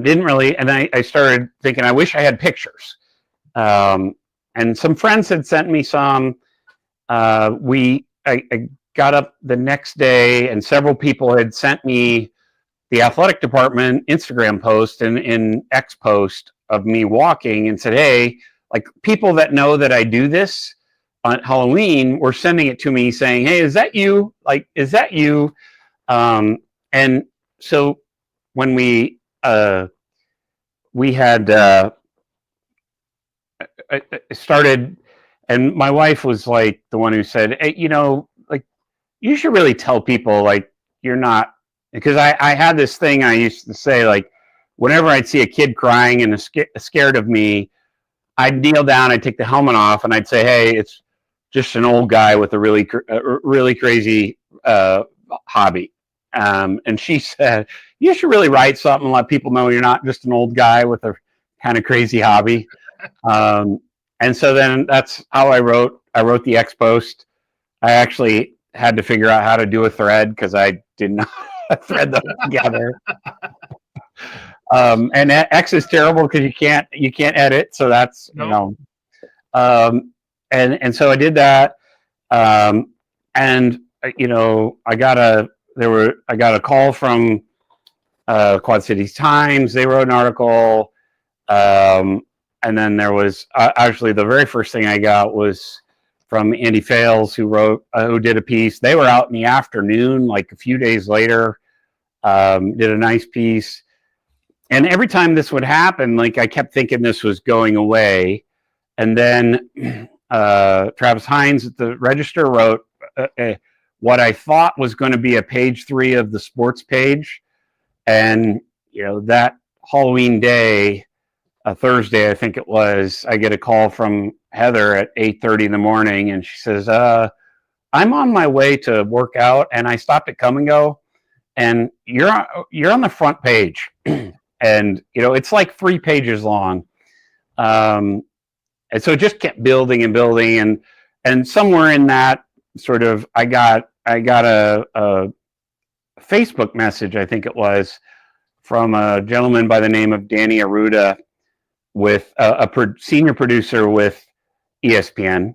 didn't really, and I started thinking, I wish I had pictures. And some friends had sent me some. I got up the next day, and several people had sent me the athletic department Instagram post and X post of me walking, and said, "Hey, like people that know that I do this on Halloween were sending it to me, saying, "Hey, is that you? Like, is that you?" And so when we had started, and my wife was like the one who said, "Hey, like you should really tell people like you're not," because I had this thing I used to say, like whenever I'd see a kid crying and scared of me, I'd kneel down, I'd take the helmet off, and I'd say, "Hey, it's just an old guy with a really crazy hobby." And she said, "You should really write something and let people know you're not just an old guy with a kind of crazy hobby." And so then that's how I wrote the X post. I actually had to figure out how to do a thread because I did not thread them together. And X is terrible because you can't edit. So that's, nope. And so I did that. And I got a call from Quad Cities Times. They wrote an article. And then there was actually the very first thing I got was from Andy Fales, who did a piece. They were out in the afternoon, like a few days later, did a nice piece. And every time this would happen, like I kept thinking this was going away. And then Travis Hines at the Register wrote what I thought was going to be a page 3 of the sports page. And, that Halloween day, a Thursday, I think it was, I get a call from Heather at 8:30 in the morning, and she says, "I'm on my way to work out, and I stopped at Come and Go, and you're on the front page." And it's like 3 pages long, and so it just kept building and building, and somewhere in that sort of, I got a Facebook message, I think it was, from a gentleman by the name of Danny Aruda, with a senior producer with ESPN,